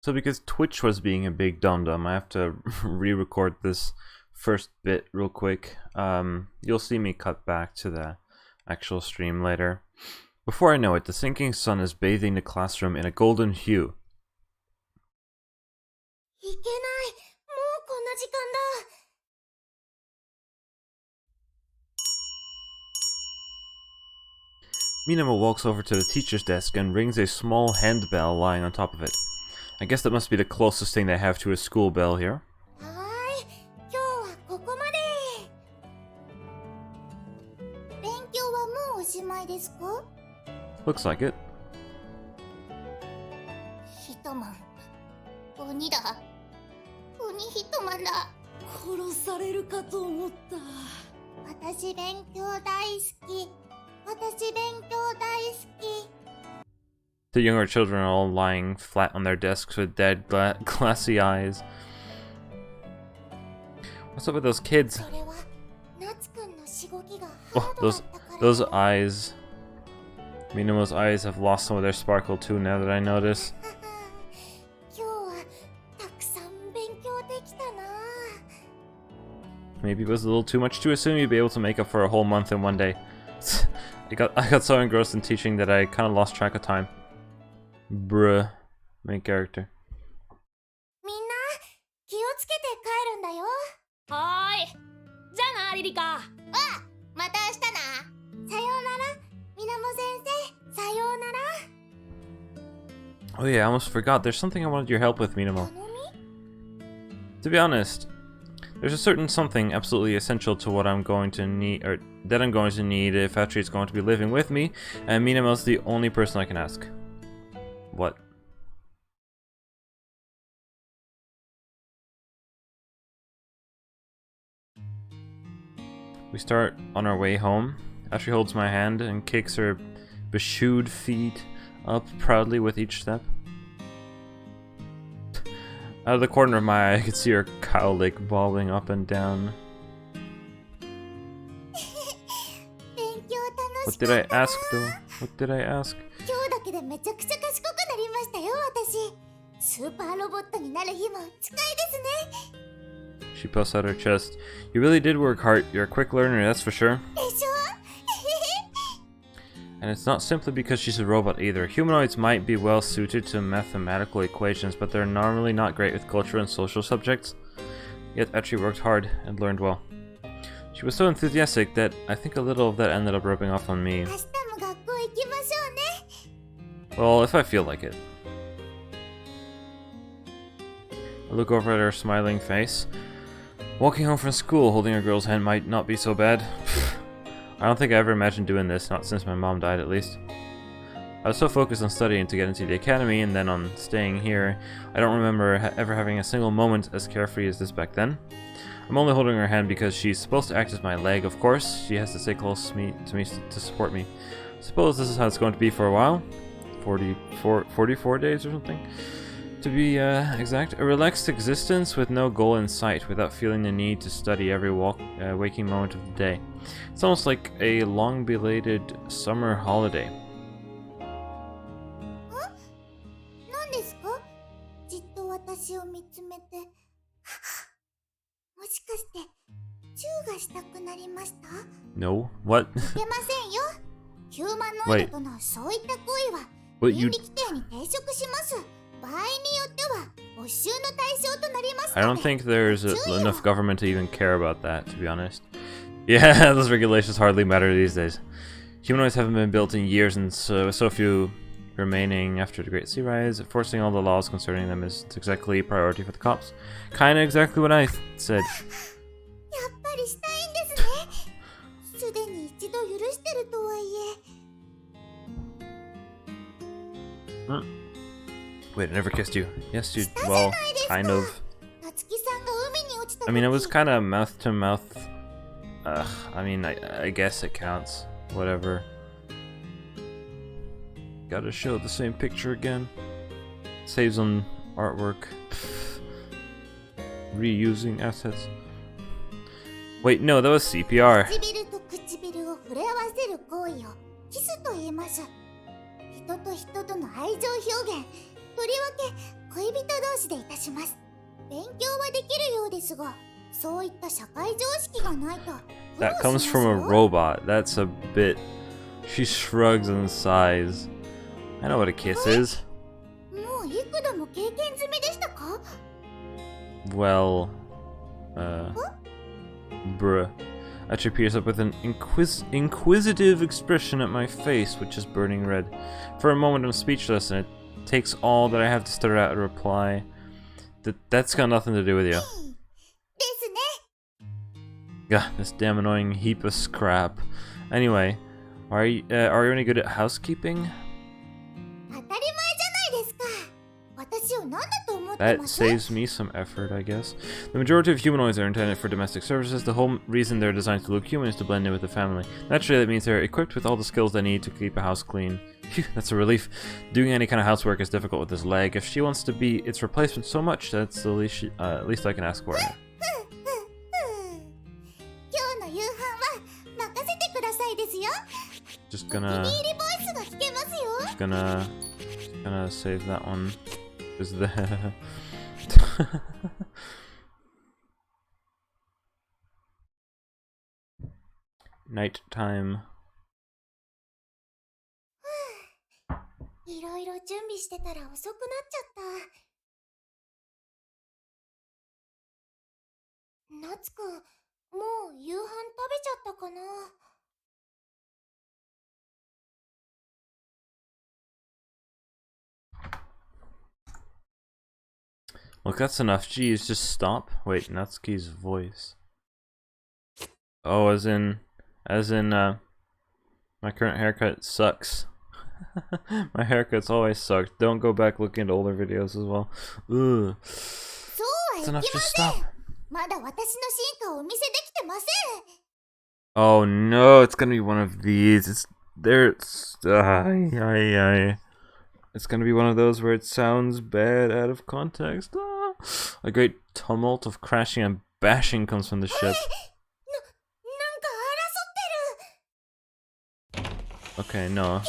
So because Twitch was being a big dum-dum, I have to re-record this first bit real quick. You'll see me cut back to the actual stream later. Before I know it, the sinking sun is bathing the classroom in a golden hue. Minamo walks over to the teacher's desk and rings a small handbell lying on top of it. I guess that must be the closest thing they have to a school bell here. Looks like it. The younger children are all lying flat on their desks with dead, glassy eyes. What's up with those kids? Oh, those eyes. Minamo's eyes have lost some of their sparkle too, now that I notice. Maybe it was a little too much to assume you'd be able to make up for a whole month in one day. I got so engrossed in teaching that I kind of lost track of time. Bruh. Main character. Oh yeah, I almost forgot. There's something I wanted your help with, Minamo. To be honest, there's a certain something absolutely essential to what I'm going to need, or that I'm going to need if ATRI is going to be living with me, and Minamo's the only person I can ask. What? We start on our way home. ATRI holds my hand and kicks her beshewed feet up proudly with each step. Out of the corner of my eye, I could see her cowlick bobbing up and down. What did I ask though? What did I ask? She puffs out her chest. You really did work hard. You're a quick learner, that's for sure. And it's not simply because she's a robot either. Humanoids might be well suited to mathematical equations, but they're normally not great with cultural and social subjects. Yet ATRI worked hard and learned well. She was so enthusiastic that I think a little of that ended up rubbing off on me. Well, if I feel like it. I look over at her smiling face. Walking home from school holding a girl's hand might not be so bad. I don't think I ever imagined doing this, not since my mom died at least. I was so focused on studying to get into the academy and then on staying here, I don't remember ever having a single moment as carefree as this back then. I'm only holding her hand because she's supposed to act as my leg, of course. She has to stay close to me to support me. Suppose this is how it's going to be for a while. 44 days or something? To be exact, a relaxed existence with no goal in sight, without feeling the need to study every waking moment of the day. It's almost like a long-belated summer holiday. No? What? Wait. What you... I don't think there's enough government to even care about that, to be honest. Yeah, those regulations hardly matter these days. Humanoids haven't been built in years, and so few remaining after the Great Sea Rise. Forcing all the laws concerning them is exactly a priority for the cops. Kinda exactly what I said. Wait, I never kissed you. Yes, you. Well, kind of. I mean, it was kind of mouth to mouth. I mean, I guess it counts. Whatever. Gotta show the same picture again. Saves on artwork. Reusing assets. Wait, no, that was CPR. 恋人同士でいたします。勉強はできるようですが、そういった社会常識がないと。That comes from a robot. That's a bit. She shrugs and sighs. I know what a kiss is. もう幾度も経験済みでしたか? Well, bruh. Atri peers up with an inquisitive expression at my face, which is burning red. For a moment I'm speechless, and it takes all that I have to stutter out a reply. That's got nothing to do with you. God, this damn annoying heap of scrap. Anyway, are you any good at housekeeping? That saves me some effort, I guess. The majority of humanoids are intended for domestic services. The whole reason they're designed to look human is to blend in with the family. Naturally, that means they're equipped with all the skills they need to keep a house clean. Phew, that's a relief. Doing any kind of housework is difficult with this leg. If she wants to be its replacement so much, that's the least I can ask for her. Just gonna save that one. Is there? Night time. いろいろ準備してたら遅くなっちゃった。夏くん、もう夕飯食べちゃったかな。Look, that's enough. Jeez, just stop. Wait, Natsuki's voice. Oh, as in, my current haircut sucks. My haircuts always sucked. Don't go back looking at older videos as well. Ugh. That's enough, just stop. Oh no, it's gonna be one of these. It's gonna be one of those where it sounds bad out of context. Ah. A great tumult of crashing and bashing comes from the ship. Okay, no.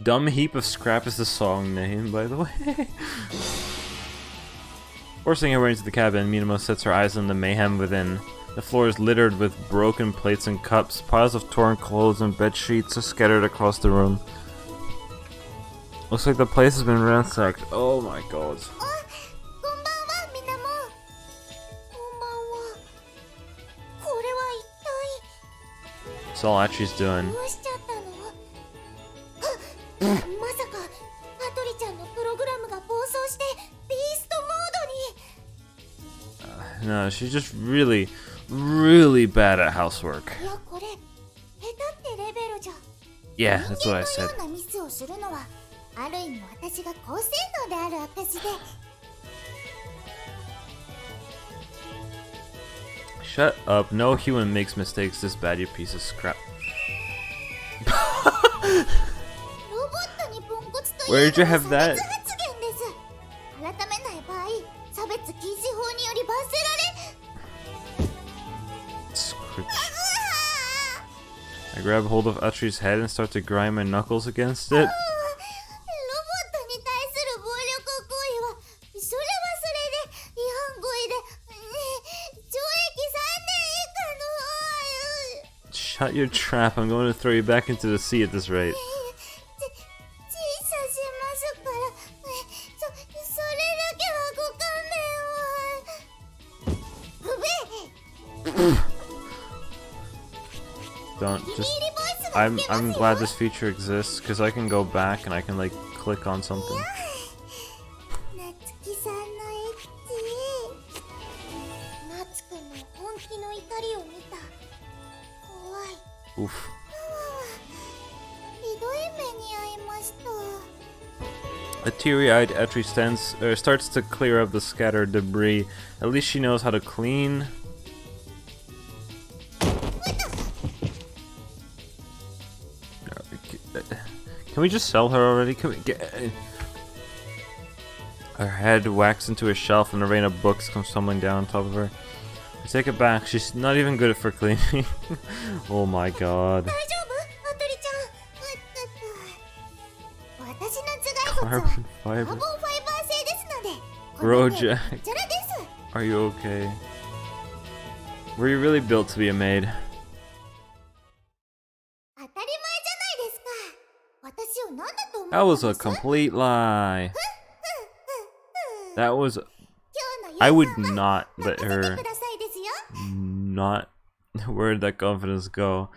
Dumb Heap of Scrap is the song name, by the way. Forcing her way into the cabin, Minamo sets her eyes on the mayhem within. The floor is littered with broken plates and cups. Piles of torn clothes and bed sheets are scattered across the room. Looks like the place has been ransacked. Oh my god. That's all Atri's doing. No, she's just really bad at housework. Yeah, that's what I said. Shut up, no human makes mistakes this bad, you piece of scrap. Where did you have that? I grab hold of Atri's head and start to grind my knuckles against it. Shut your trap, I'm going to throw you back into the sea at this rate. Don't just. I'm glad this feature exists because I can go back and I can like click on something. Oof. A teary-eyed Atri starts to clear up the scattered debris. At least she knows how to clean. Can we just sell her already? Can we get... Her head whacks into a shelf and a rain of books comes tumbling down on top of her. I take it back, she's not even good for cleaning. Oh my god. 私の頭蓋骨は Carbon カー fiber. ボンファイバー製ですので、こ Bro, れで Jack. こちらです。 Are you okay? Were you really built to be a maid? 当たり前じゃないですか。私を何だと思 That ったん was で a す？ complete lie. That was. 今日の I 夕 would 飯は not let 任せて her くださいですよ。 not. Where did that confidence go?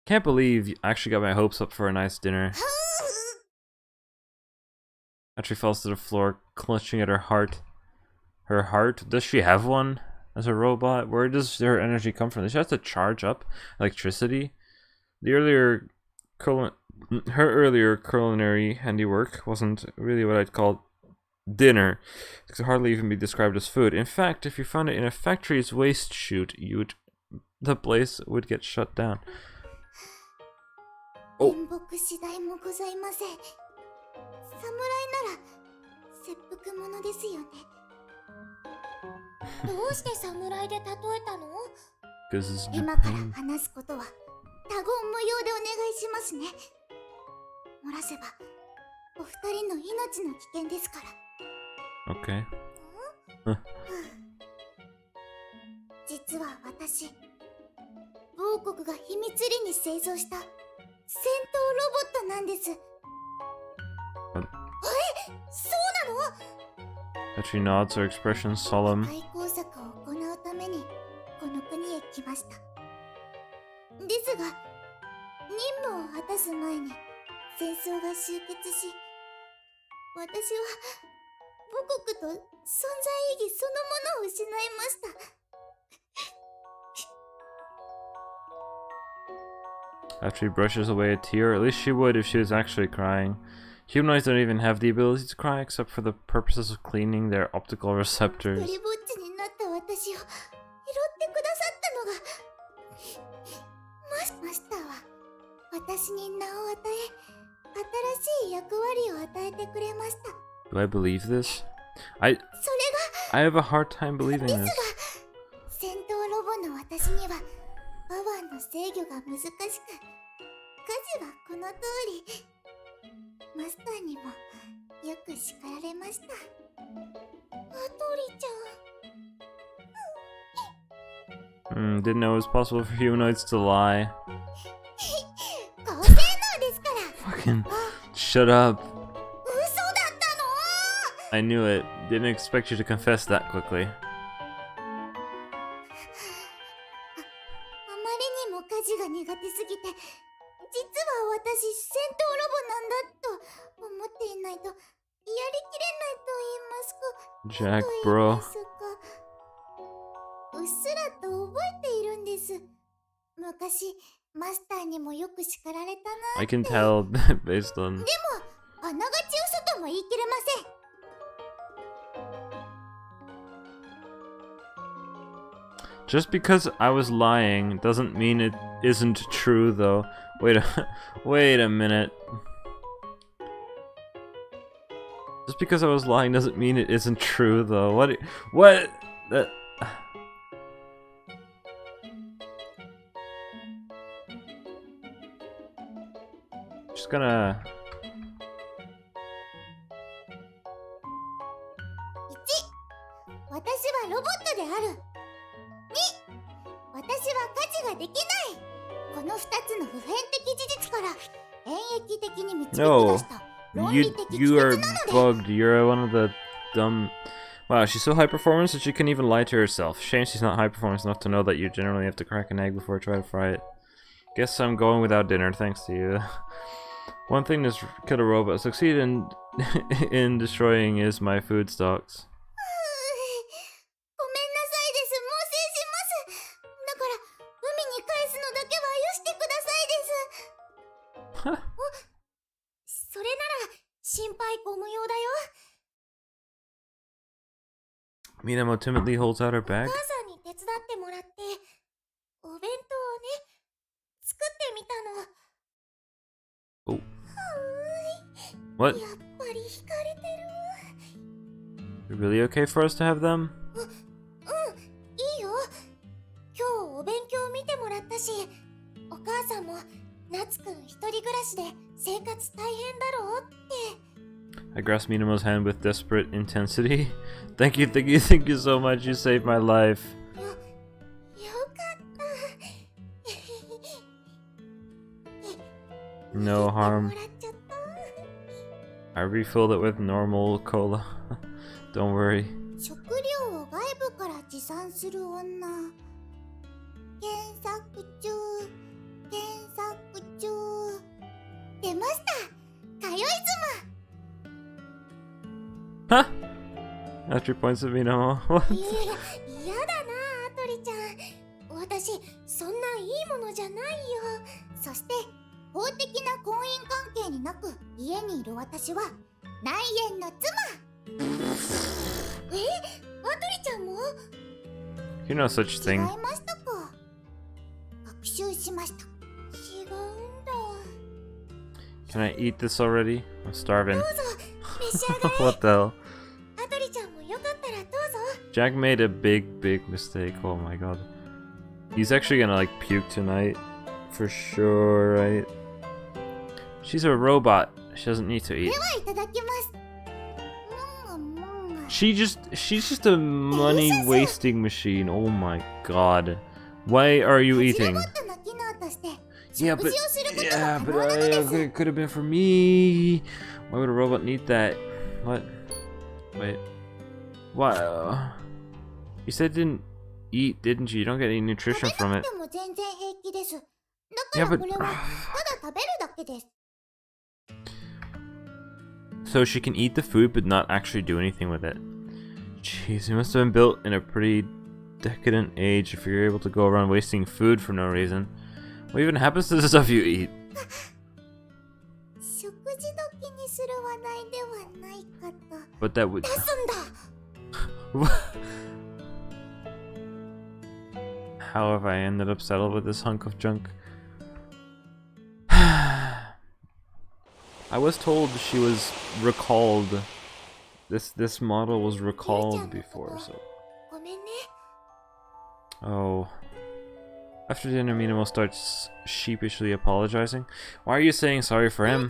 Can't believe you actually got my hopes up for a nice dinner. Actually falls to the floor, clutching at her heart. Her heart? Does she have one as a robot? Where does her energy come from? Does she have to charge up electricity? Her earlier culinary handiwork wasn't really what I'd call dinner. It could hardly even be described as food. In fact, if you found it in a factory's waste chute, the place would get shut down. 面目次第もございません。侍なら切腹者ですよね。どうして侍で例えたの？ Because 今から話すことは他言無用でお願いしますね。漏らせばお二人の命の危険ですから。 Okay. 実は私、某国が秘密裏に製造した戦闘ロボットなんです。そうなの？ She nods, her expression solemn. 世界工作を行うためにこの国へ来ました。ですが任務を果たす前に戦争が終結し、私は母国と存在意義そのものを失いました。 After he brushes away a tear, at least she would if she was actually crying. Humanoids don't even have the ability to cry except for the purposes of cleaning their optical 一 receptors. 人ぼっちになった私を拾ってくださったのがマスターは私に名を与え、新しい役割を与えてくれました。 Do I believe this? それが I have a hard time believing です this. が、戦闘ロボの私にはパワーの制御が難しく、家事はこの通り。マスターにもよく叱られました。アトリちゃん。Didn't know it was possible for humanoids to lie. 高性能ですから。 Fucking shut up. 嘘だったの？ I knew it. Didn't expect you to confess that quickly. あまりにも家事が苦手すぎて、実は私戦闘ロボなんだと思っていないとやりきれないと言いますか。 Jack, bro. うっすらと覚えているんです。昔マスターにもよく叱られたな。 I can tell based on. でもあながち嘘とも言い切れません。 Just because I was lying doesn't mean it isn't true, though. Wait a minute. Just because I was lying doesn't mean it isn't true, though. What? That. Just gonna. 1、私はロボットである。2、私は家事ができない。この2つの普遍的事実から演疫的に導き出 No. した論理的帰 You 結 are なので。 bugged. You're one of the dumb. Wow, she's so high performance that she can even lie to herself. Shame she's not high performance enough to know that you generally have to crack an egg before trying to fry it. Guess I'm going without dinner, thanks to you. One thing this killer robot succeed in in destroying is my food stocks. ごめんなさいです。猛省します。だから海に返すのだけはよしてくださいです。お、それなら心配ご無用だよ。 Minamo timidly holds out her お bag. 母さんに手伝ってもらってお弁当をね作ってみたの。 Oh. What? やっぱり惹かれてる。 Really okay for us to have them? いいよ。今日お勉強見てもらったし、お母さんも夏くん一人暮らしで生活大変だろうって。 I grasped Minamo's hand with desperate intensity. Thank you, thank you, thank you so much. You saved my life. よかった。 No も harm. らっちゃった。 I refilled it with normal cola. Don't worry. 食料を外部から持参する女。検索中、検索中。出ました。通い妻。 Huh? After points at Minamo. What? いやだな、アトリちゃん。私、そんないいものじゃないよ。そして、法的な婚姻関係になく家にいる私は内縁の妻。アトリちゃんも？ You know such 違 thing. いましたか。学習しました。違うんだ。 Can I eat this already? I'm starving. どうぞ、召し上がれ。 What the hell? アトリちゃんもよかったらどうぞ。 Jack made a big mistake. Oh my god. He's actually gonna like puke tonight. For sure, right? She's a robot. She doesn't need to eat. ではいただきます。She's just a money wasting machine. Oh my god. Why are you eating? Yeah, but it could have been for me. Why would a robot need that? What? Wait. Wow. You said didn't eat, didn't you? You don't get any nutrition from it. Yeah, but so she can eat the food but not actually do anything with it. Jeez, you must have been built in a pretty decadent age if you're able to go around wasting food for no reason. What even happens to the stuff you eat? But that would... How have I ended up settled with this hunk of junk? I was told she was recalled. This model was recalled before, so... Oh. After dinner, Minamo starts sheepishly apologizing. Why are you saying sorry for him?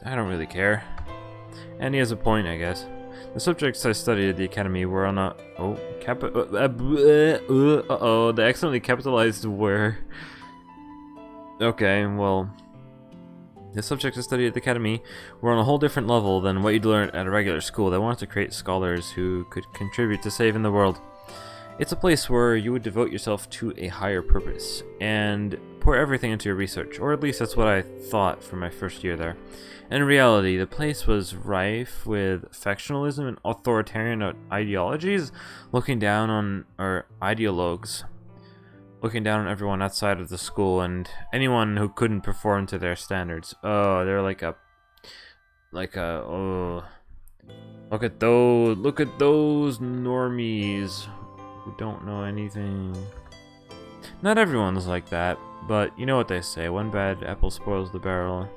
I don't really care. And he has a point, I guess. The subjects I studied at the academy were on a... Oh, uh-oh, they accidentally capitalized where... Okay, well... The subjects I studied at the academy were on a whole different level than what you'd learn at a regular school. They wanted to create scholars who could contribute to saving the world. It's a place where you would devote yourself to a higher purpose and pour everything into your research, or at least that's what I thought for my first year there. In reality, the place was rife with factionalism and authoritarian ideologies, looking down on ideologues, looking down on everyone outside of the school and anyone who couldn't perform to their standards. Oh, they're like a oh, look at those normies who don't know anything. Not everyone's like that, but you know what they say, one bad apple spoils the barrel.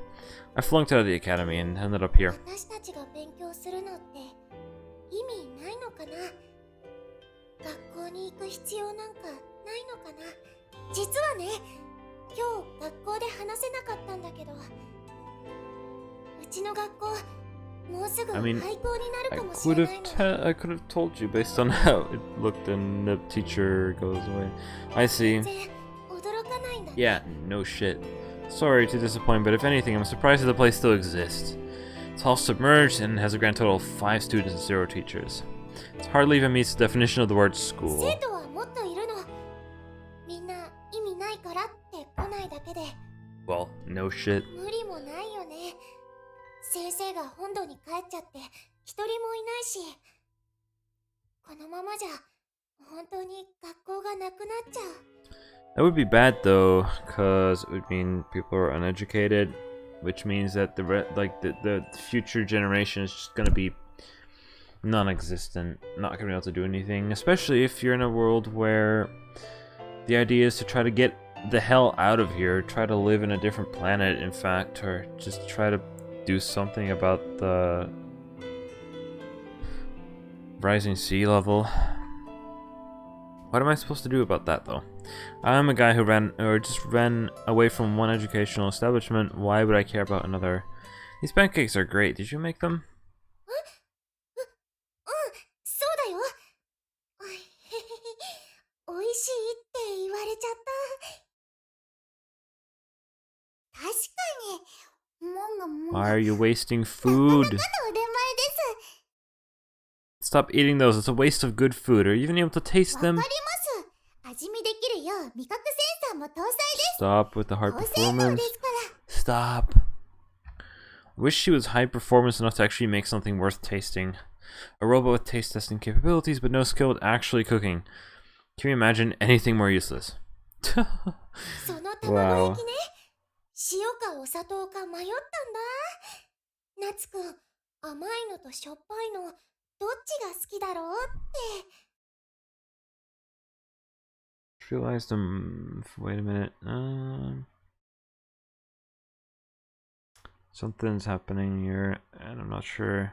I flunked out of the academy and ended up here. I mean, I could have told you based on how it looked and the teacher goes away. I see. Yeah, no shit. Sorry to disappoint, but if anything, I'm surprised that the place still exists. It's all submerged and has a grand total of 5 students and 0 teachers. It hardly even meets the definition of the word school. Well, no shit. That would be bad though, because it would mean people are uneducated, which means that the future generation is just gonna be non-existent, not gonna be able to do anything, especially if you're in a world where the idea is to try to get the hell out of here, try to live in a different planet, in fact, or just try to do something about the rising sea level. What am I supposed to do about that, though? I'm a guy who just ran away from one educational establishment. Why would I care about another? These pancakes are great. Did you make them? そうだよ。美味しいって言われちゃった。確かに。もんがもんが。 Why are you wasting food? なかなかの腕前です。 Stop eating those. It's a waste of good food. Are you even able to taste わ them? かります。味見できるよう味覚センサーも搭載です。 Stop with the hard 高性能 performance. ですから。 Stop. I wish she was high performance enough to actually make something worth tasting. A robot with taste testing capabilities, but no skill at actually cooking. Can you imagine anything more useless? その卵焼きね。塩かお砂糖か迷ったんだ。夏くん、甘いのとしょっぱいの、どっちが好きだろうって。 Realized wait a minute. Something's happening here, and I'm not sure.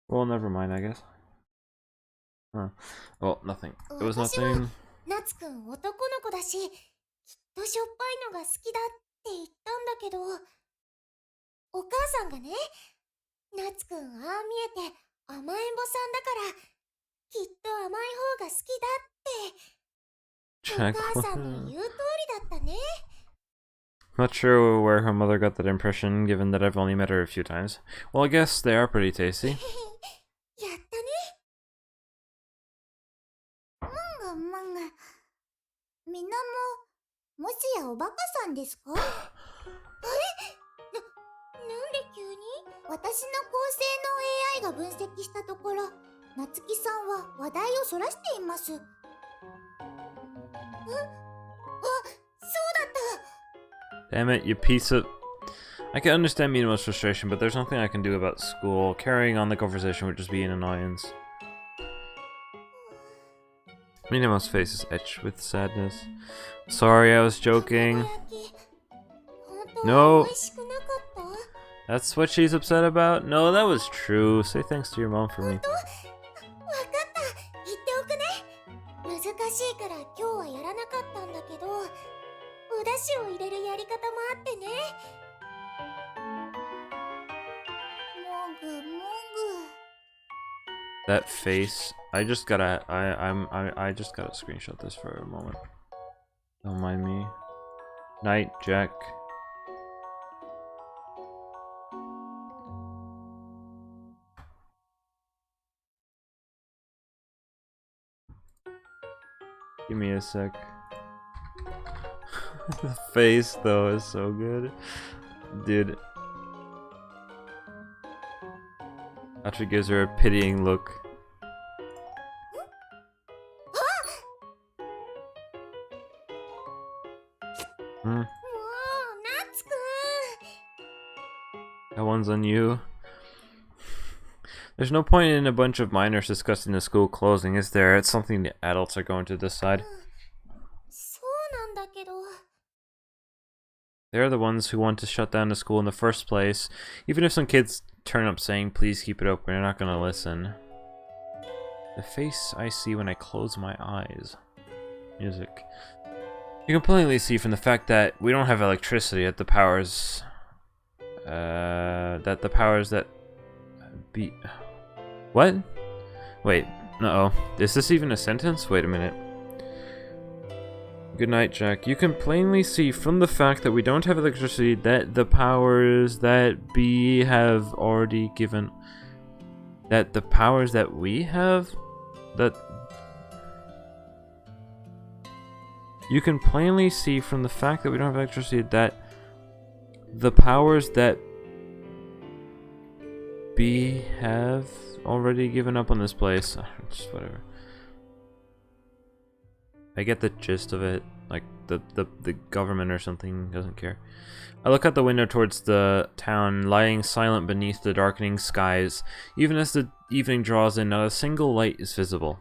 Well, never mind, I guess. Huh. Well, nothing. It was 私は nothing. 夏くん男の子だし、きっとしょっぱいのが好きだって言ったんだけど、お母さんがね、夏くんああ見えて甘えん坊さんだから、きっと甘い方が好きだって。お母さんの言う通りだったね。 Not sure where her mother got that impression, given that I've only met her a few times. Well, I guess they are pretty tasty. やったね。マンガマンガ。みんなもしやおバカさんですか？あれ？なんで急に？私の高性能 AI が分析したところ、夏希さんは話題をそらしています。あ、そうだった。 Damn it, you piece of... I can understand Minamo's frustration, but there's nothing I can do about school. Carrying on the conversation would just be an annoyance. Minamo's face is etched with sadness. Sorry, I was joking. No. That's what she's upset about? No, that was true. Say thanks to your mom for me. 難しいから今日はやらなかったんだけど、お出汁を入れるやり方もあってね。もぐもぐ。 That face. I just gotta screenshot this for a moment. Don't mind me. Night, Jack. Give me a sec. The face though is so good. Dude. ATRI gives her a pitying look. That one's on you. There's no point in a bunch of minors discussing the school closing, is there? It's something the adults are going to decide. They're the ones who want to shut down the school in the first place. Even if some kids turn up saying, please keep it open, they're not gonna listen. The face I see when I close my eyes. Music. You can plainly see from the fact that we don't have electricity that the powers... that be... What? Wait, uh-oh. Is this even a sentence? Wait a minute. Good night, Jack. You can plainly see from the fact that we don't have electricity that the powers that be have already given... That the powers that we have... That... You can plainly see from the fact that we don't have electricity that the powers that be have already given up on this place. Just whatever. I get the gist of it. Like the government or something doesn't care. I look out the window towards the town, lying silent beneath the darkening skies. Even as the evening draws in, not a single light is visible.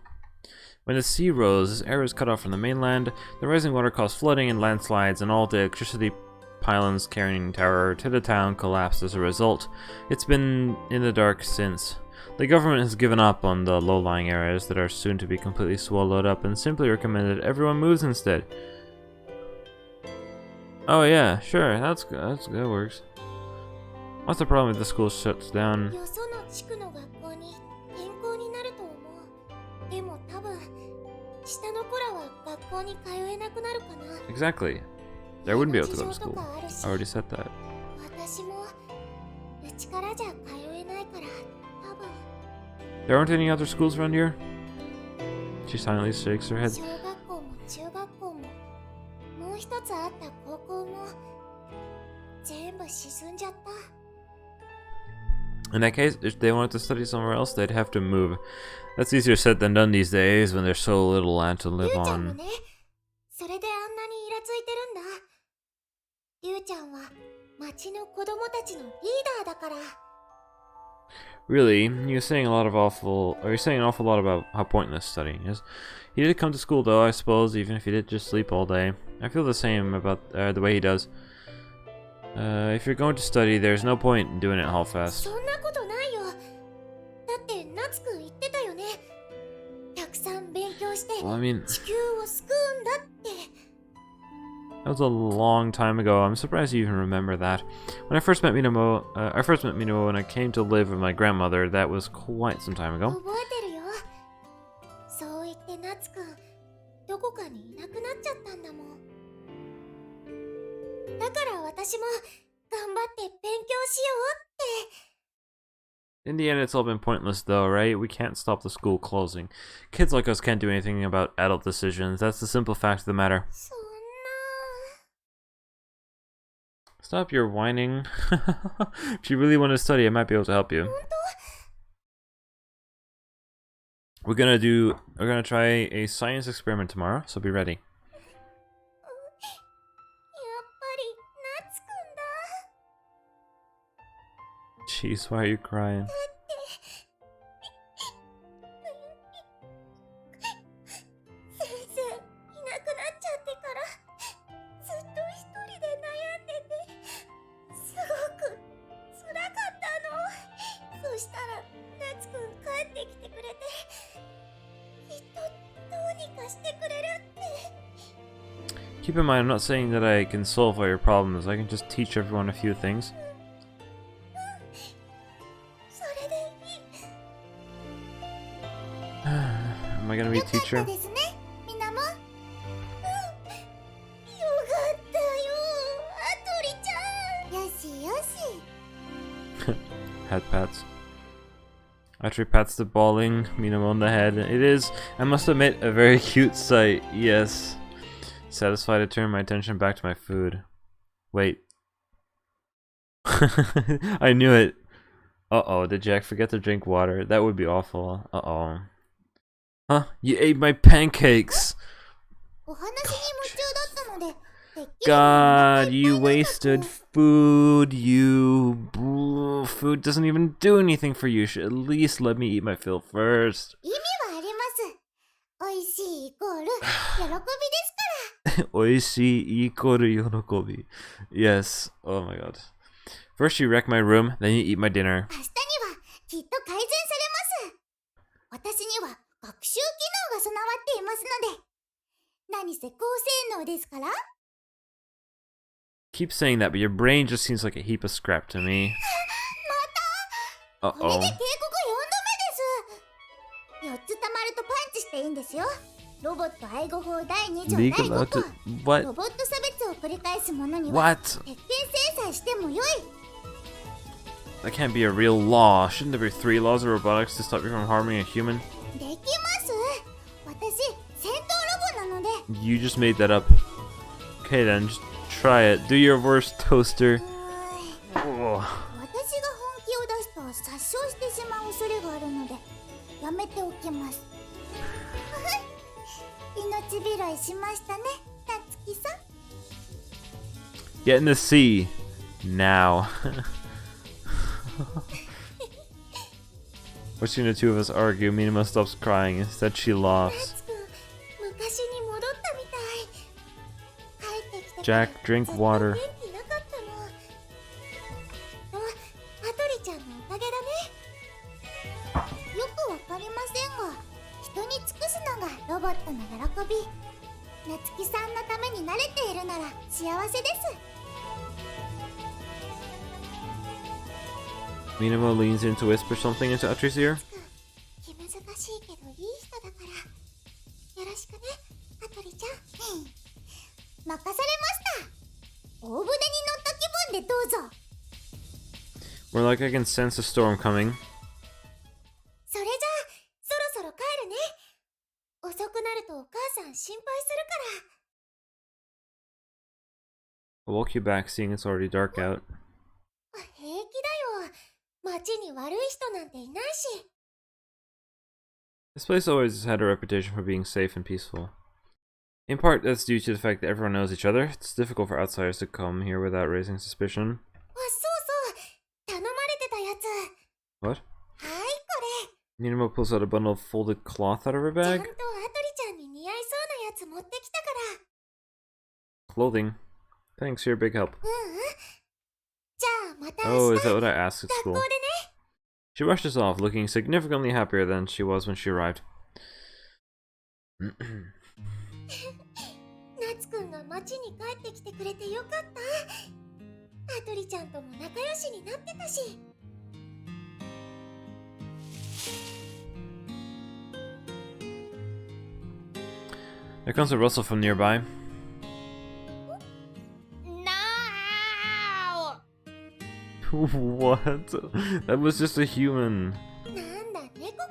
When the sea rose, this area was cut off from the mainland. The rising water caused flooding and landslides, and all the electricity pylons carrying tower to the town collapsed as a result. It's been in the dark since. The government has given up on the low-lying areas that are soon to be completely swallowed up and simply recommended everyone moves instead. Oh yeah, sure, that works. What's the problem if the school shuts down? Exactly. They wouldn't be able to go to school. I already said that. There aren't any other schools around here? She silently shakes her head. In that case, if they wanted to study somewhere else, they'd have to move. That's easier said than done these days when there's so little land to live on. Really, you're saying an awful lot about how pointless studying is. He did come to school though, I suppose, even if he did just sleep all day. I feel the same about the way he does. If you're going to study, there's no point in doing it half-assed. Well, I mean, that was a long time ago. I'm surprised you even remember that. When I first met Minamo when I came to live with my grandmother. That was quite some time ago. In the end, it's all been pointless though, right? We can't stop the school closing. Kids like us can't do anything about adult decisions. That's the simple fact of the matter. Stop your whining. If you really want to study, I might be able to help you. We're gonna try a science experiment tomorrow, so be ready. Jeez, why are you crying? Keep in mind, I'm not saying that I can solve all your problems. I can just teach everyone a few things. Am I gonna be a teacher? Head pats. ATRI pats the balding Minamo on the head. It is, I must admit, a very cute sight. Yes. Satisfied, to turn my attention back to my food. Wait. I knew it. Uh-oh, did Jack forget to drink water? That would be awful. Uh-oh. Huh? You ate my pancakes! God, you wasted food, food doesn't even do anything for you. You should at least let me eat my fill first. Oishii equal yorokobi. Yes. Oh my god. First you wreck my room, then you eat my dinner. Keep saying that, but your brain just seems like a heap of scrap to me. Uh-oh. Legal out to... What? What? That can't be a real law. Shouldn't there be 3 laws of robotics to stop you from harming a human? You just made that up. Okay then, just try it. Do your worst, toaster. Oh. Get in the sea. Now. Watching the two of us argue, Minamo stops crying. Instead, she laughs. Jack, drink water. 元気なかったの。アトリちゃんのおかげだね。よくわかりませんが、人に尽くすのがロボットの喜び。夏希さんのために慣れているなら幸せです。 Minamo leans in to whisper something into Atri's ear. 気難しいけどいい人だからよろしくね、アトリちゃん。任されました。大船に乗った気分でどうぞ。 More like I can sense a storm coming. それじゃあそろそろ帰るね。遅くなるとお母さん心配するから。 I'll walk you back, seeing it's already dark out. 平気だよ。街に悪い人なんていないし。 This place always had a reputation for being safe and peaceful. In part, that's due to the fact that everyone knows each other. It's difficult for outsiders to come here without raising suspicion. そうそう、頼まれてたやつ。 What? はい、これ。 Minamo pulls out a bundle of folded cloth out of her ちゃん bag. とアトリちゃんに似合いそうなやつ持ってきたから。 Clothing. Thanks, you're a big help. じゃあまた Oh, 明 is 日 that what I asked at 学 school? 校でね。 She brushed us off, looking significantly happier than she was when she arrived. 夏くんが町に帰ってきてくれてよかった。アトリちゃんとも仲良しになってたし。 There comes a rustle from nearby. No! What? That was just a human. なんだ、猫か。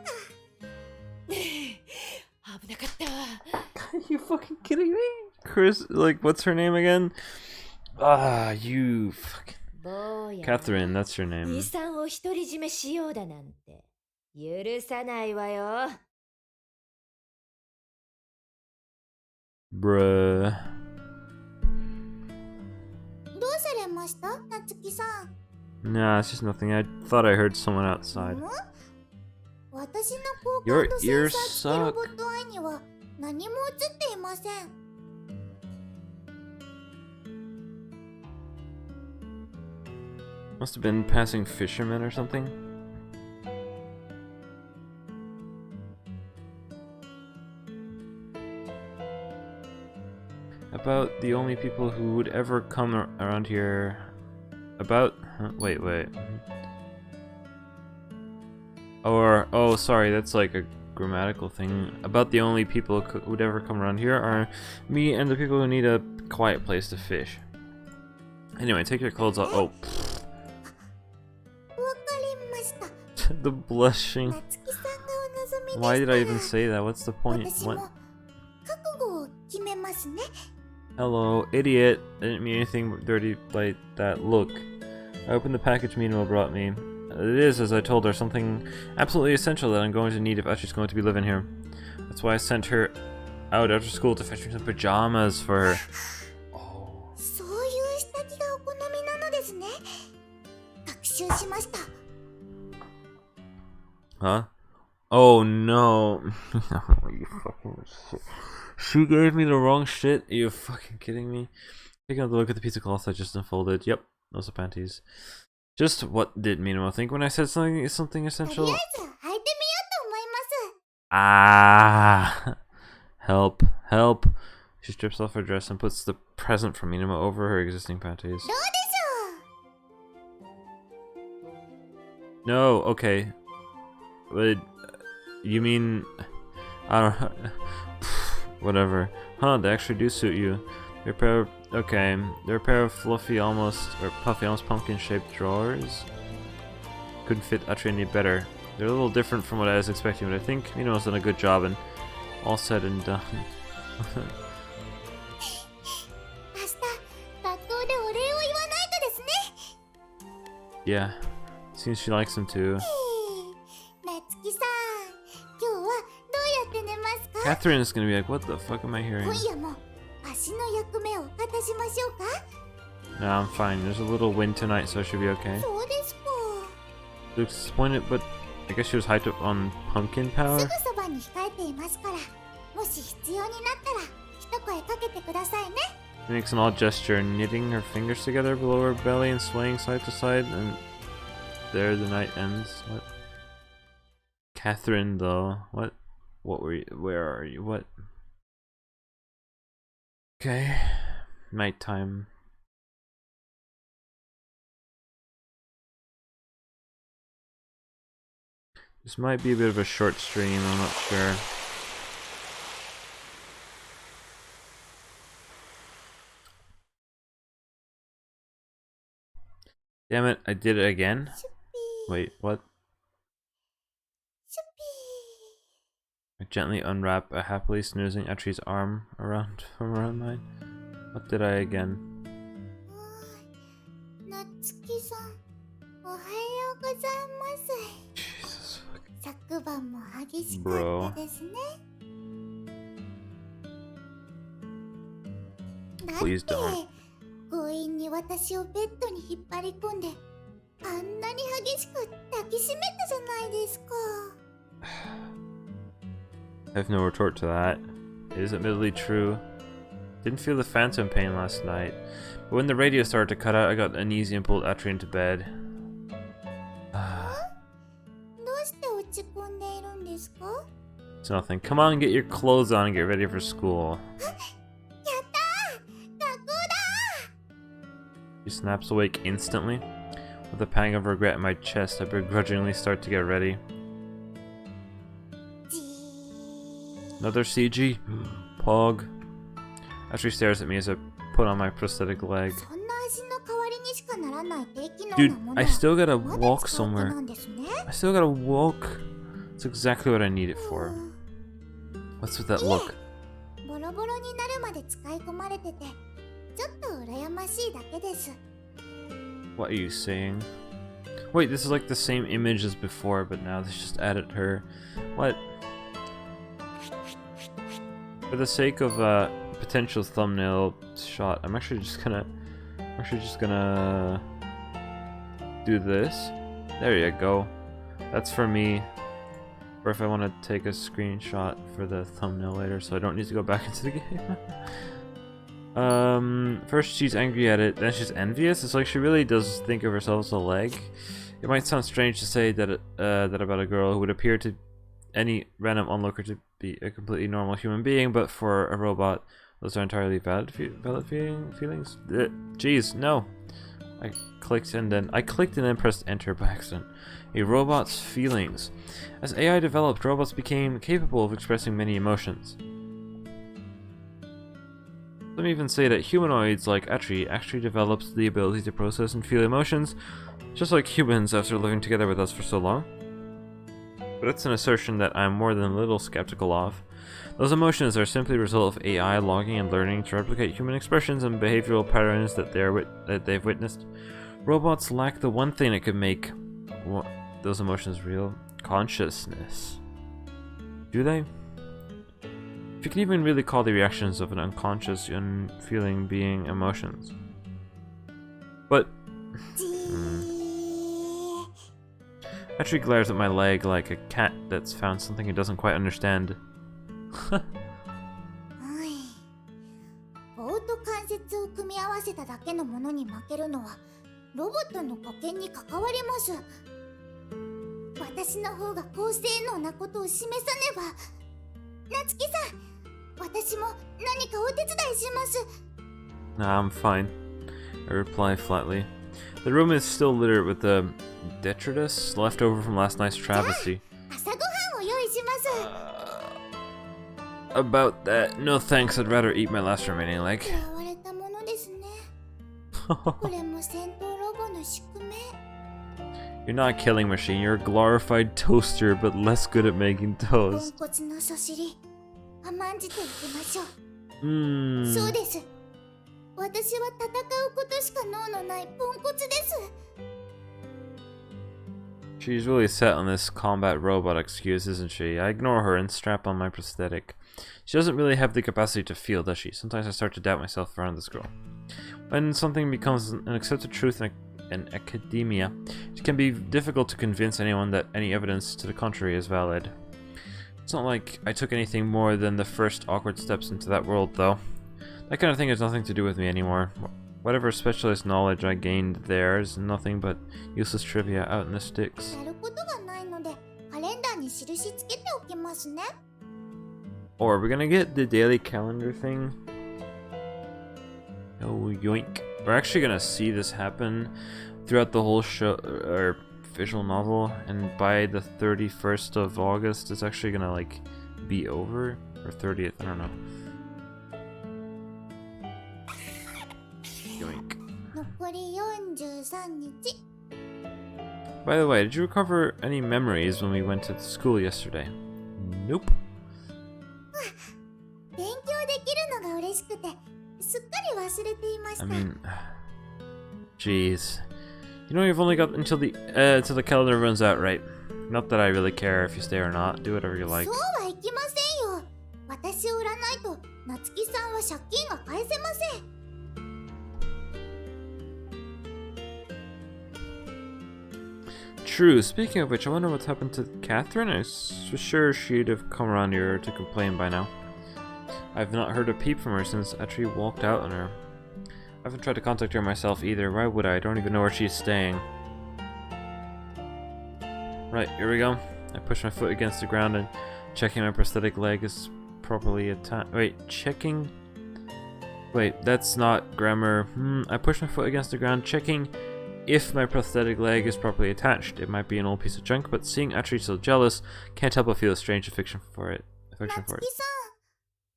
危なかった。 Are you fucking kidding me? Chris, like, what's her name again? Ah, you fucking... Catherine, that's her name. 兄さんを独り占めしようだなんて許さないわよ。 Bruh. どうされました、夏希さん。 Nah, it's just nothing. I thought I heard someone outside. 私の交 Your 換とセン ears サー付き suck. ロボットアイには何も映っていません。 Must have been passing fishermen or something. About the only people who would ever come around here. About... Huh? Wait. Or... Oh, sorry, that's like a grammatical thing. About the only people who would ever come around here are me and the people who need a quiet place to fish. Anyway, take your clothes off. Oh. わかりました。 The blushing. 夏希さんがお望みでしたら Why did I even say that? What's the point? 私 What? も覚悟を決めますね。 Hello, idiot. I didn't mean anything dirty like that. Look. I opened the package Minimo brought me. It is, as I told her, something absolutely essential that I'm going to need if Atri's going to be living here. That's why I sent her out after school to fetch me some pajamas for her. Oh. そういう下着がお好みなのですね。学習しました。 Huh? Oh no. You fucking shit. She gave me the wrong shit? Are you fucking kidding me? Taking another look at the piece of cloth I just unfolded. Yep, those are panties. Just what did Minimo think when I said something is something とり essential? あえず履いてみようと思います。 Ah! Help, help. She strips off her dress and puts the present from Minimo over her existing panties. どうでしょう。 No, okay. But you mean I don't know. Whatever. Huh, they actually do suit you. They're a pair of, okay. They're a pair of fluffy puffy, almost pumpkin shaped drawers. Couldn't fit Atri any better. They're a little different from what I was expecting, but I think Minimo's done a good job and all said and done. 明日、学校でお礼を言わないとですね。 Yeah. Seems she likes them too. 夏希さん、今日はどうやって寝ますか？ Catherine is gonna be like, what the fuck am I hearing? 今夜も足の役目を果たしましょうか？ No, I'm fine. There's a little wind tonight, so I should be okay. そうですか。 Looks disappointed, but I guess she was hyped up on pumpkin す power? ぐそばに控えていますから、もし必要になったら一声かけてくださいね。She makes an odd gesture, knitting her fingers together below her belly and swaying side to side, and there the night ends. What? Catherine, though. What? What were you? Where are you? What? Okay. Nighttime. This might be a bit of a short stream, I'm not sure. Damn it, I did it again? Wait, what? I gently unwrap a happily snoozing ATRI's arm from around mine. What did I again? なつきさん、おはようございます。 Jesus. 昨晩も激しかったですね。だって Please don't. 強引に私をベッドに引っ張り込んで、あんなに激しく抱きしめたじゃないですか。 I have no retort to that. It is admittedly true. Didn't feel the phantom pain last night, but when the radio started to cut out, I got uneasy and pulled ATRI into bed. どうして落ち込んでいるんですか？ It's nothing. Come on, get your clothes on and get ready for school. やったー！学校だー！ She snaps awake instantly. With a pang of regret in my chest, I begrudgingly start to get ready. Another CG. Pog. ATRI stares at me as I put on my prosthetic leg. そんな足の代わりにしかならない低機能な Dude, もの I は still gotta まだ walk 使う気な somewhere. んですね。 I still gotta walk. That's exactly what I need it for. What's with that look? ボロボロになるまで使い込まれてて、ちょっと羨ましいだけです。 What are you saying? Wait, this is like the same image as before, but now they just added her. What? For the sake of a potential thumbnail shot, I'm actually just gonna do this. There you go. That's for me. Or if I want to take a screenshot for the thumbnail later, so I don't need to go back into the game. First she's angry at it, then she's envious. It's like she really does think of herself as a leg. It might sound strange to say that that about a girl who would appear to any random onlooker to be a completely normal human being, but for a robot, those are entirely valid feelings. Jeez, no. I clicked and then pressed enter by accident. A robot's feelings. As AI developed, robots became capable of expressing many emotions. Some even say that humanoids like ATRI actually developed the ability to process and feel emotions, just like humans after living together with us for so long. But it's an assertion that I'm more than a little skeptical of. Those emotions are simply a result of AI logging and learning to replicate human expressions and behavioral patterns that they've witnessed. Robots lack the one thing that could make those emotions real: consciousness. Do they? If you can even really call the reactions of an unconscious and feeling being emotions. But ATRI glares at my leg like a cat that's found something it doesn't quite understand. 棒と関節を組み合わせただけのものに負けるのはロボットの保険に関わります。私の方が高性能なことを示さねば。夏希さん、私も何かお手伝いします。 Nah, I'm fine. I reply flatly. The room is still littered with the detritus left over from last night's travesty. 朝ごはんを用意します。About that, no thanks, I'd rather eat my last remaining leg. 嫌われたものですね。これも戦闘ロボの宿命。 You're not a killing machine, you're a glorified toaster, but less good at making ポン toast. コツのそしり、甘んじていきましょう。Hmm. そうです。私は戦うことしか脳のないポンコツです。 She's really set on this combat robot excuse, isn't she? I ignore her and strap on my prosthetic. She doesn't really have the capacity to feel, does she? Sometimes I start to doubt myself around this girl. When something becomes an accepted truth in academia, it can be difficult to convince anyone that any evidence to the contrary is valid. It's not like I took anything more than the first awkward steps into that world, though. That kind of thing has nothing to do with me anymore. Whatever specialist knowledge I gained there is nothing but useless trivia out in the sticks. やることがないので、カレンダーに印つけておきますね。Or we're gonna get the daily calendar thing. Oh, yoink. We're actually gonna see this happen throughout the whole show, or visual novel, and by the 31st of August, it's actually gonna, like, be over? Or 30th, I don't know. Yoink. 残り43日。By the way, did you recover any memories when we went to school yesterday? Nope. 勉強できるのが嬉しくて、すっかり忘れていました。I mean, jeez. You know you've only got until the calendar runs out, right? Not that I really care if you stay or not. Do whatever you like. そうはいきませんよ。私を売らないと、夏希さんは借金が返せません。True. Speaking of which, I wonder what's happened to Catherine. I was sure she'd have come around here to complain by now. I've not heard a peep from her since ATRI walked out on her. I haven't tried to contact her myself either. Why would I? I don't even know where she's staying. Right, here we go. I push my foot against the ground and checking my prosthetic leg is properly attached. Wait, checking? Wait, that's not grammar. I push my foot against the ground, checking if my prosthetic leg is properly attached. It might be an old piece of junk, but seeing ATRI so jealous, can't help but feel a strange affection for it. 夏希さん。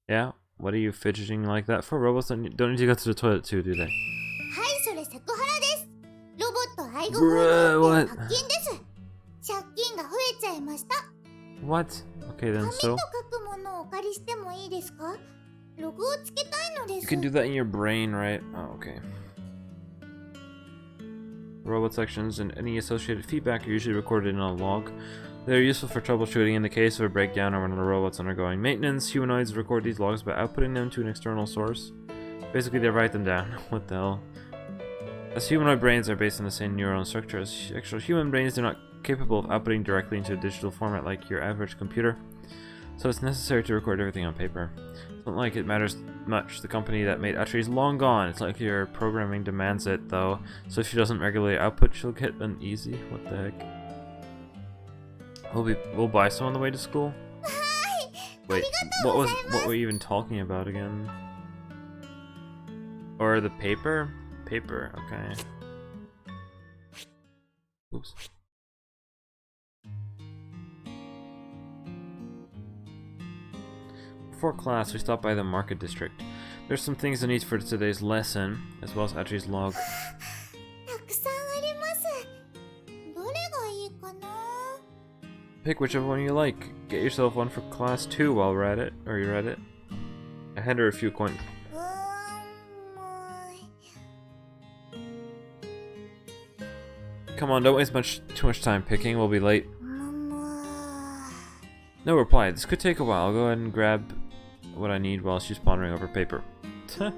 Yeah? What are you fidgeting like that for? Robots don't need to go to the toilet too, do they? はい、それセクハラです。ロボット愛護 Bruh, 法 what? の発禁です。借金が増えちゃいました。 What? Okay then, 紙 so と書くものをお借りしてもいいですか？ログをつけたいので you す。 can do that in your brain, right? Oh, okay. Robot sections and any associated feedback are usually recorded in a log. They're useful for troubleshooting in the case of a breakdown or when the robot's undergoing maintenance. Humanoids record these logs by outputting them to an external source. Basically, they write them down. What the hell? As humanoid brains are based on the same neural structure as actual human brains, they're not capable of outputting directly into a digital format like your average computer. So it's necessary to record everything on paper. It's not like it matters much. The company that made ATRI is long gone. It's like your programming demands it, though. So if she doesn't regularly output, she'll get uneasy. What the heck? We'll buy some on the way to school? Wait, what were you even talking about again? Or the paper? Paper, okay. Oops. Before class, we stopped by the market district. There's some things I need for today's lesson, as well as ATRI's log. たくさんあります。どれがいいかな？ Pick whichever one you like. Get yourself one for class 2 while we're at it, or you're at it. I hand her a few coins. もう Come on, don't waste too much time picking, we'll be late. もう No reply. This could take a while. I'll go ahead and grab what I need while she's pondering over paper. I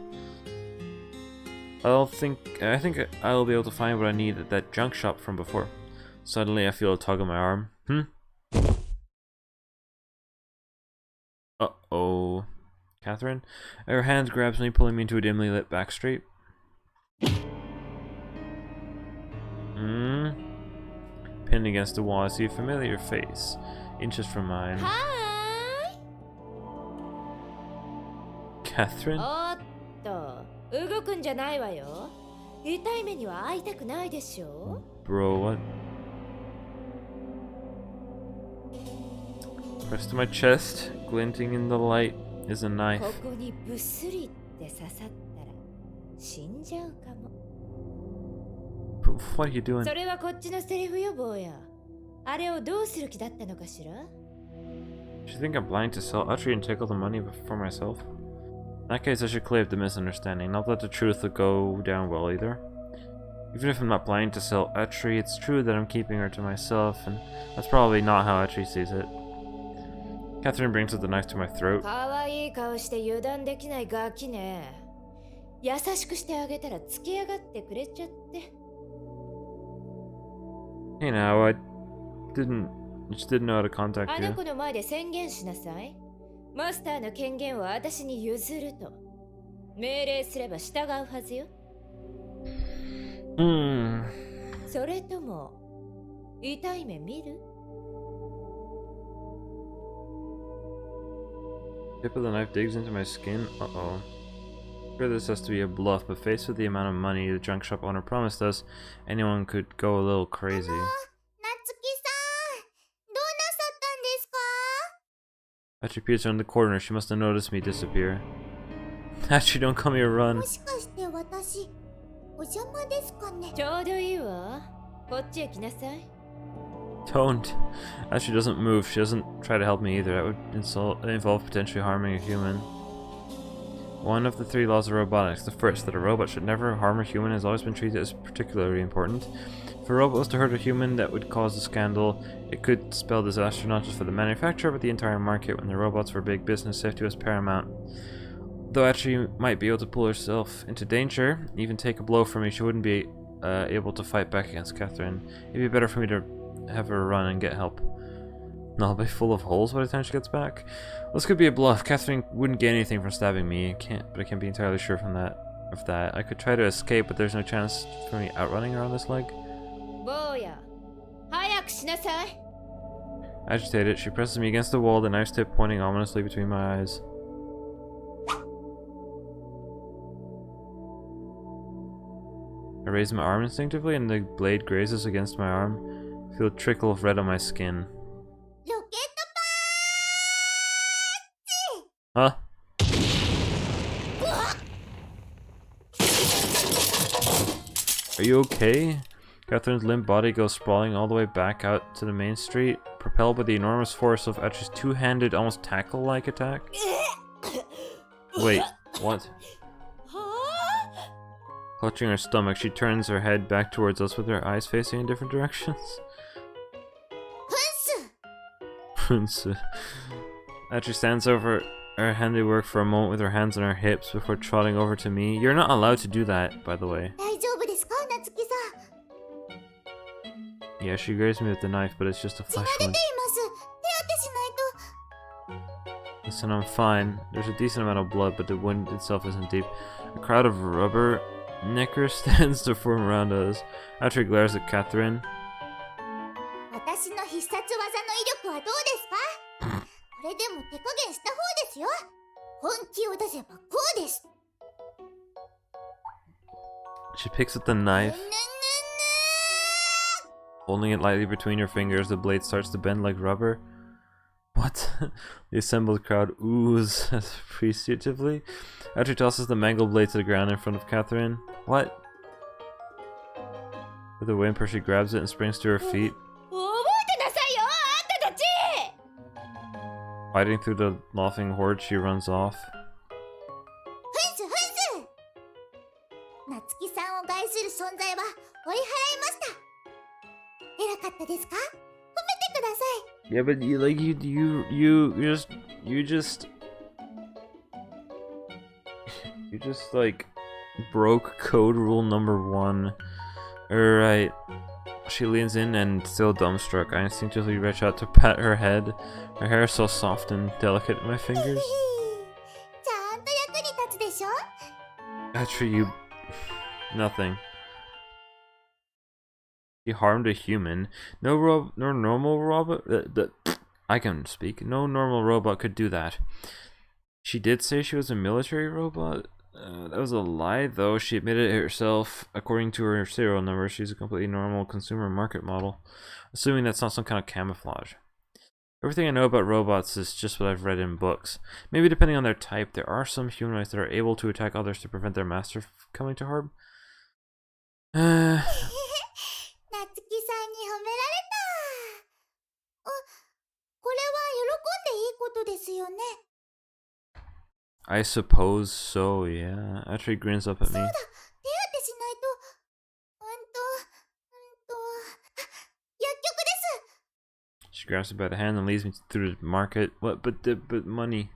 think I'll be able to find what I need at that junk shop from before. Suddenly I feel a tug on my arm. Uh-oh. Catherine? Her hand grabs me, pulling me into a dimly lit back street. Pinned against the wall, I see a familiar face. Inches from mine. Hi! Catherine? おっと、動くんじゃないわよ。痛い目には会いたくないでしょ。 Bro, what? Pressed to my chest, glinting in the light, is a knife. ここにぶっすりって刺さったら死んじゃうかも。 But what are you doing? それはこっちのセリフよ、坊や。あれをどうする気だったのかしら？ Do you think I'm planning to sell ATRI and take all the money for myself? In that case, I should clear up the misunderstanding. Not that the truth will go down well either. Even if I'm not planning to sell ATRI, it's true that I'm keeping her to myself, and that's probably not how ATRI sees it. Catherine brings up the knife to my throat. かわいい顔して油断できないガキね。優しくしてあげたらつけやがってくれちゃって。 Hey now, I just didn't know how to contact あの you. 子の前で宣言しなさい。マスターの権限は私に譲ると。命令すれば従うはずよ。それとも痛い目見る？ Tip of the knife digs into my skin. Uh-oh. Sure, this has to be a bluff, but faced with the amount of money the junk shop owner promised us, anyone could go a little crazy. 夏希さん、どうなさったんですか？ Actually peers around the corner. She must have noticed me disappear. Actually, don't come here, run. もしかして私、お邪魔ですかね？ちょうどいいわ。こっちへ来なさい。 Don't. Actually doesn't move. She doesn't try to help me either. That would involve potentially harming a human. One of the 3 laws of robotics. The first, that a robot should never harm a human, has always been treated as particularly important. If a robot was to hurt a human, that would cause a scandal. It could spell disaster not just for the manufacturer, but the entire market. When the robots were big business, safety was paramount. Though ATRI might be able to pull herself into danger, even take a blow from me, she wouldn't be able to fight back against Catherine. It'd be better for me to have her run and get help. No, I'll be full of holes by the time she gets back. This could be a bluff. Catherine wouldn't get anything from stabbing me. I can't be entirely sure from that. Of that, I could try to escape, but there's no chance for me outrunning her on this leg. Boya, 早くしなさい。 Agitated, she presses me against the wall, the knife's tip pointing ominously between my eyes. I raise my arm instinctively, and the blade grazes against my arm. I feel a trickle of red on my skin. ロケット Huh? Are you okay? Catherine's limp body goes sprawling all the way back out to the main street, propelled by the enormous force of Atri's two-handed, almost tackle-like attack. Wait, what? Clutching her stomach, she turns her head back towards us with her eyes facing in different directions. フンス Atri stands over her handiwork for a moment with her hands on her hips before trotting over to me. You're not allowed to do that, by the way. 大丈夫ですか、夏希さん。 Yeah, she grazed me with the knife, but it's just a 血が flesh 出てい wound. ます。手当てしないと。 Listen, I'm fine. There's a decent amount of blood, but the wound itself isn't deep. A crowd of rubber knickers stands to form around us. Atri glares at Catherine. 私の必殺技の威力はどうですか？これでも手加減した方ですよ。本気を出せばこうです。 She picks up the knife, holding it lightly between her fingers. The blade starts to bend like rubber. What? The assembled crowd oohs appreciatively. Atri tosses the mangled blade to the ground in front of Catherine. What? With a whimper, she grabs it and springs to her feet. 覚えてなさいよ、あんたたち。 Fighting through the laughing horde, she runs off. フンスフンス。夏希さんを害する存在は追い払いました。偉かったですか？褒めてください。 Yeah, but you just like broke code rule number 1. Alright. She leans in and still dumbstruck. I instinctively reach out to pat her head. Her hair is so soft and delicate in my fingers. ちゃんと役に立つでしょ？ Actually, you... nothing. He harmed a human. No normal robot... I can speak. No normal robot could do that. She did say she was a military robot. That was a lie, though. She admitted it herself. According to her serial number, she's a completely normal consumer market model. Assuming that's not some kind of camouflage. Everything I know about robots is just what I've read in books. Maybe depending on their type, there are some humanoids that are able to attack others to prevent their master from coming to harm. 夏希さんに褒められた。あ、これは喜んでいいことですよね。 I suppose so, yeah. Atri grins up at me. 手当てしないと。薬局です。 She grabs me by the hand and leads me through the market. What? But money.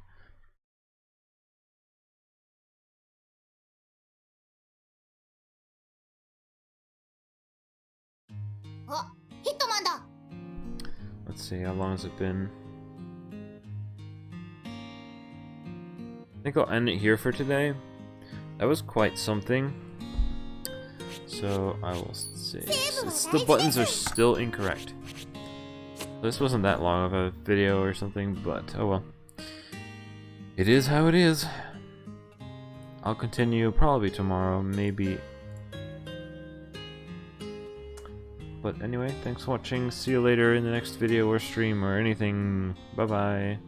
あ、ヒットマンだ。 Let's see, how long has it been? I think I'll end it here for today. That was quite something. So I will say the buttons are still incorrect. This wasn't that long of a video or something, but oh well. It is how it is. I'll continue probably tomorrow, maybe. But anyway, thanks for watching. See you later in the next video or stream or anything. Bye bye.